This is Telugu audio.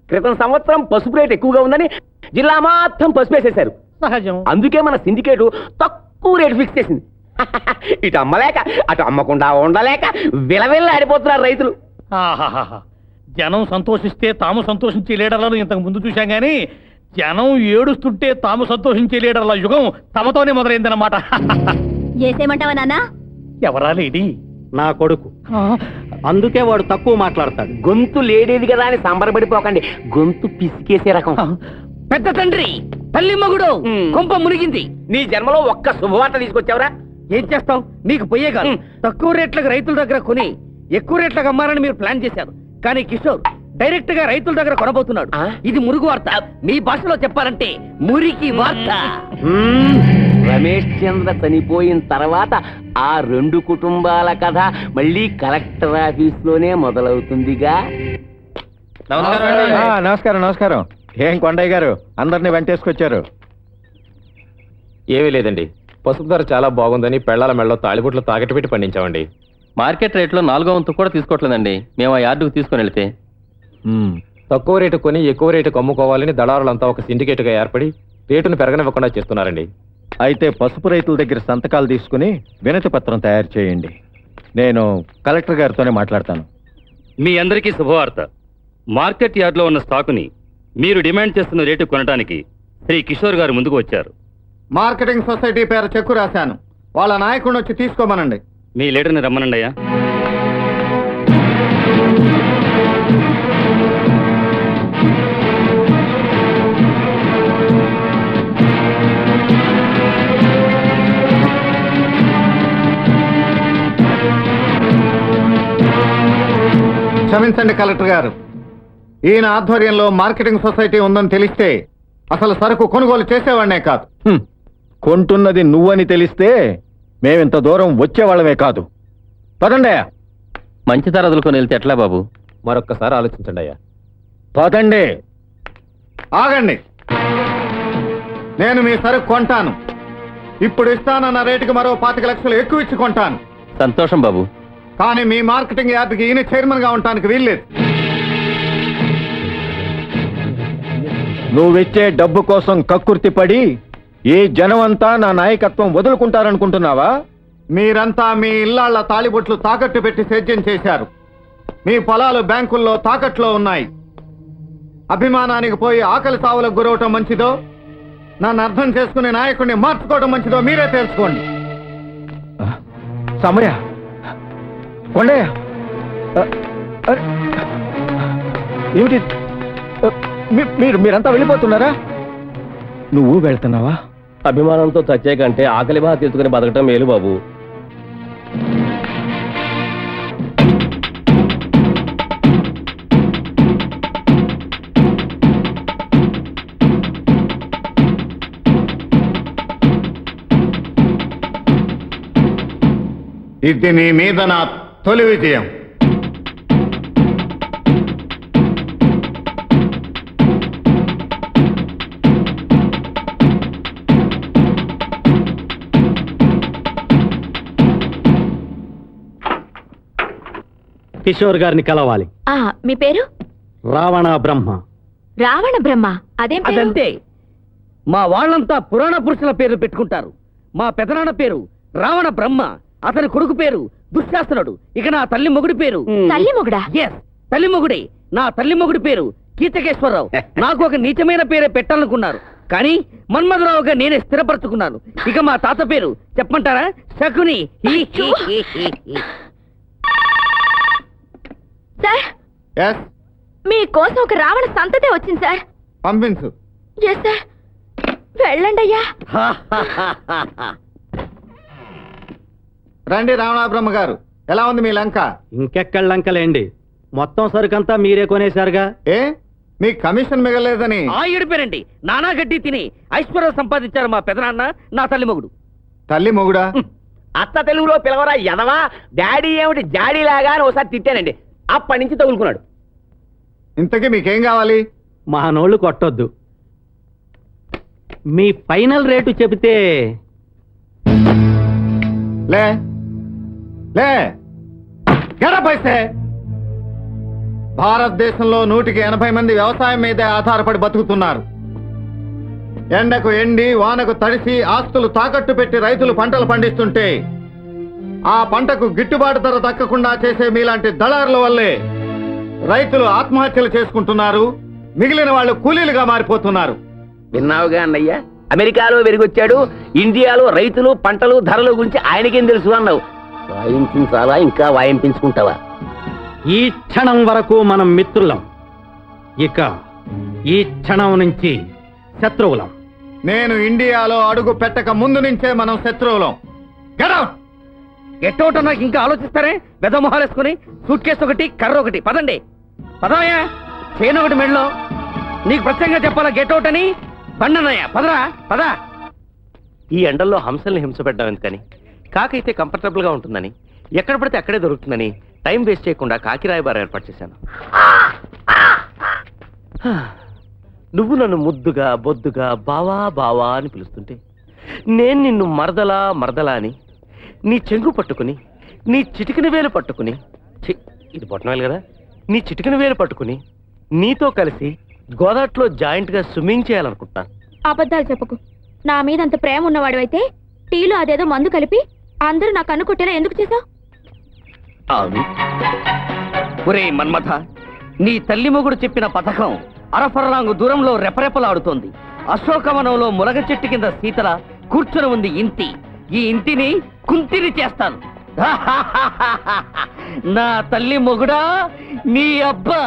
క్రితం సంవత్సరం పసుపు రేటు ఎక్కువగా ఉందని జిల్లా మొత్తం పసుపు వేసేశారు. సహజం. అందుకే మన సిండికేటు తక్కువ రేటు ఫిక్స్ చేసింది. ఇటు అమ్మలేక అటు అమ్మకుండా ఉండలేక విలవిల్ల ఆడిపోతున్నారు రైతులు. ఆహాహా. జనం సంతోషిస్తే తాము సంతోషించే లీడర్లను ఇంతకు ముందు చూశాం గానీ జనం ఏడుస్తుంటే తాము సంతోషించే లీడర్ల యుగం తమతోనే మొదలైందన్నమాట. చేసేమంటావా నాన్న? ఎవరా లేడీ? నా కొడుకు. అందుకే వాడు తక్కువ మాట్లాడతాడు. గొంతు లేడేది కదా అని సంబరపడిపోకండి, గొంతు పిసికేసే రకం. పెద్ద తండ్రి, తల్లి మగుడు కొంప మునిగింది. నీ జన్మలో ఒక్క శుభవార్త తీసుకొచ్చావురా? ఏం చేస్తాం, మీకు పోయే కాదు. తక్కువ రేట్లకు రైతుల దగ్గర కొని ఎక్కువ రేట్లకు అమ్మాలని మీరు ప్లాన్ చేశారు. కానీ కిషోర్ డైరెక్ట్ గా రైతుల దగ్గర కొనబోతున్నాడు. ఇది మురుగు వార్త. మీ భాషలో చెప్పాలంటే మురికి వార్త. రమేష్ చంద్ర చనిపోయిన తర్వాత ఆ రెండు కుటుంబాల కథ మళ్ళీ కలెక్టర్ ఆఫీస్ లోనే మొదలవుతుందిగా. నమస్కారం నమస్కారం. ఏం కొండయ్య గారు అందరినీ వెంటేసుకొచ్చారు? ఏమీ లేదండి, పసుపు ధర చాలా బాగుందని పెళ్లాల మెళ్ళలో తాళిబుట్లు తాకట్టు పెట్టి పండించామండి. మార్కెట్ రేట్లో 4వ వంతు కూడా తీసుకోవట్లేదండి. మేము ఆ యార్డుకు తీసుకొని వెళ్తే తక్కువ రేటు కొని ఎక్కువ రేటుకు అమ్ముకోవాలని దళారులంతా ఒక సిండికేట్గా ఏర్పడి రేటును పెరగనివ్వకుండా చేస్తున్నారండి. అయితే పసుపు రైతుల దగ్గర సంతకాలు తీసుకుని వినతి పత్రం తయారు చేయండి. నేను కలెక్టర్ గారితోనే మాట్లాడతాను. మీ అందరికీ శుభవార్త. మార్కెట్ యార్డ్లో ఉన్న స్టాకుని మీరు డిమాండ్ చేస్తున్న రేటు కొనడానికి శ్రీ కిషోర్ గారు ముందుకు వచ్చారు. మార్కెటింగ్ సొసైటీ పేరు చెక్కు రాశాను. వాళ్ళ నాయకుడిని వచ్చి తీసుకోమనండి. మీ లీడర్ని రమ్మనండి అయ్యా. క్షమించండి కలెక్టర్ గారు, ఈయన ఆధ్వర్యంలో మార్కెటింగ్ సొసైటీ ఉందని తెలిస్తే అసలు సరుకు కొనుగోలు చేసేవాడినే కాదు. కొంటున్నది నువ్వని తెలిస్తే మేమింత దూరం వచ్చేవాళ్ళమే కాదు. పదండయ్యా. మంచి ధర వదులుకొని వెళ్తే ఎట్లా బాబు? మరొక్కసారి ఆలోచించండి అయ్యా. పదండి. ఆగండి. నేను మీ సరుకు కొంటాను. ఇప్పుడు ఇస్తానన్న రేటుకి మరో 25 లక్షలు ఎక్కువ ఇచ్చి కొంటాను. సంతోషం బాబు. కానీ మీ మార్కెటింగ్ యార్డ్కి ఈయన చైర్మన్ గా ఉండటానికి వీల్లేదు. నువ్విచ్చే డబ్బు కోసం కక్కుర్తి పడి ఈ జనమంతా నా నాయకత్వం వదులుకుంటారనుకుంటున్నావా? మీరంతా మీ ఇళ్లాళ్ల తాళిబొట్లు తాకట్టు పెట్టి సేద్యం చేశారు. మీ పొలాలు బ్యాంకుల్లో తాకట్లో ఉన్నాయి. అభిమానానికి పోయి ఆకలి సావులకు గురవటం మంచిదో, నన్ను అర్థం చేసుకునే నాయకుడిని మార్చుకోవడం మంచిదో మీరే తెలుసుకోండి. సమయ కొండయ్య, ఏమిటి మీరంతా వెళ్ళిపోతున్నారా? నువ్వు వెళ్తున్నావా? అభిమానంతో చచ్చే కంటే ఆకలి బాధ తీసుకుని బతకటం మేలు బాబు. ఇది నీ మీద నా తొలి విజయం. కిషోర్ గారిని కలవాలి. మీ పేరు? రావణ బ్రహ్మ. రావణ బ్రహ్మ? అదంతే. మా వాళ్ళంతా పురాణ పురుషుల పేరు పెట్టుకుంటారు. మా పెదనాన్న పేరు రావణ బ్రహ్మ, అతని కొడుకు పేరు దుశ్శాసనుడు. ఇక నా తల్లి మొగుడి పేరు తల్లి మొగుడా? ఎస్, తల్లి మొగుడే. నా తల్లి మొగుడి పేరు కీచకేశ్వరరావు. నాకు ఒక నీచమైన పేరే పెట్టాలనుకున్నారు, కానీ మన్మధరావుగా నేనే స్థిరపరచుకున్నాను. ఇక మా తాత పేరు చెప్పమంటారా? శకుని. సార్, మీకోసం ఒక రావణ సంతతే వచ్చింది సార్. పంపించు. ఎస్ సార్, వెళ్ళండి అయ్యా. రండి రావణాబ్రహ్మ గారు, ఎలా ఉంది మీ లంక? ఇంకెక్కడ లంకలేండి, మొత్తం సరుకంతా మీరే కొనేశారుగా. ఏ మీ కమిషన్ మిగలేదని? ఏడిపోయారండి. నానా గడ్డి తిని ఐశ్వర్యం సంపాదించారు మా పెదనాన్న, నా తల్లి మొగుడు. తల్లి మొగుడా? అత్త తెలుగులో పిలవరా ఎదవా, డాడీ ఏమిటి జాడీలాగా అని ఒకసారి తిట్టానండి. అప్పటి నుంచి తగులుకున్నాడు. ఇంతకీ మీకేం కావాలి? మహానోళ్ళు కొట్టొద్దు, మీ ఫైనల్ రేటు చెబితే. లే లే, గడ పైసే. భారతదేశంలో 180 మంది వ్యవసాయం మీదే ఆధారపడి బతుకుతున్నారు. ఎండకు ఎండి వానకు తడిసి ఆస్తులు తాకట్టు పెట్టి రైతులు పంటలు పండిస్తుంటే ఆ పంటకు గిట్టుబాటు ధర దక్కకుండా చేసే మీలాంటి దళారుల వల్లే రైతులు ఆత్మహత్యలు చేసుకుంటున్నారు. మిగిలిన వాళ్ళు కూలీలుగా మారిపోతున్నారు. విన్నావుగా అన్నయ్య, అమెరికాలో పెరిగొచ్చాడు, ఇండియాలో రైతులు పంటలు ధరల గురించి ఆయనకేం తెలుసు అన్నావు. వాయించాలా ఇంకా వాయింపించుకుంటావా? ఈ క్షణం వరకు మనం మిత్రులం, ఇక ఈ క్షణం నుంచి శత్రువులం. నేను ఇండియాలో అడుగు పెట్టక ముందు నుంచే మనం శత్రువులం. Get out! గెట్టౌట్ నాకు ఇంకా ఆలోచిస్తారే? వెదమొహాలేసుకుని సూట్ కేసు ఒకటి, కర్ర ఒకటి. పదండి, పదవయ్యా. చేను ఒకటి మెడలో. నీకు ప్రత్యేకంగా చెప్పాలా గెట్టౌట్ అని? బండన్నయ్య, పదరా, పదా. ఈ ఎండల్లో హంసల్ని హింస పెట్టడం ఎందుకని? కాకైతే కంఫర్టబుల్ గా ఉంటుందని, ఎక్కడ పడితే అక్కడే దొరుకుతుందని టైం వేస్ట్ చేయకుండా కాకి రాయబారం ఏర్పాటు చేశాను. నువ్వు నన్ను ముద్దుగా బొద్దుగా బావా బావా అని పిలుస్తుంటే నేను నిన్ను మరదలా మరదలా అని నీ చెంగు పట్టుకుని, నీ చిటికిన వేలు పట్టుకుని, ఇది బొట్టనవేలు కదా, నీ చిటికిన వేలు పట్టుకుని నీతో కలిసి గోదాట్లో జాయింట్ గా స్విమ్మింగ్ చేయాలనుకుంటున్నాను. అబద్ధాలు చెప్పకు. నా మీద అంత ప్రేమ ఉన్నవాడివైతే టీలో అదేదో మందు కలిపి అందరూ నా కన్ను కొట్టేలా ఎందుకు చేశావు? అవును. ఒరే మన్మథ, నీ తల్లి మొగుడు చెప్పిన పథకం అరఫర్లాంగు దూరంలో రెపరెపలాడుతోంది. అశోకవనంలో ములగ చెట్టు కింద శీతల కూర్చుని ఉంది ఇంటి. ఈ ఇంటిని కుంతిని చేస్తాను. నా తల్లి మొగుడా, నీ అబ్బా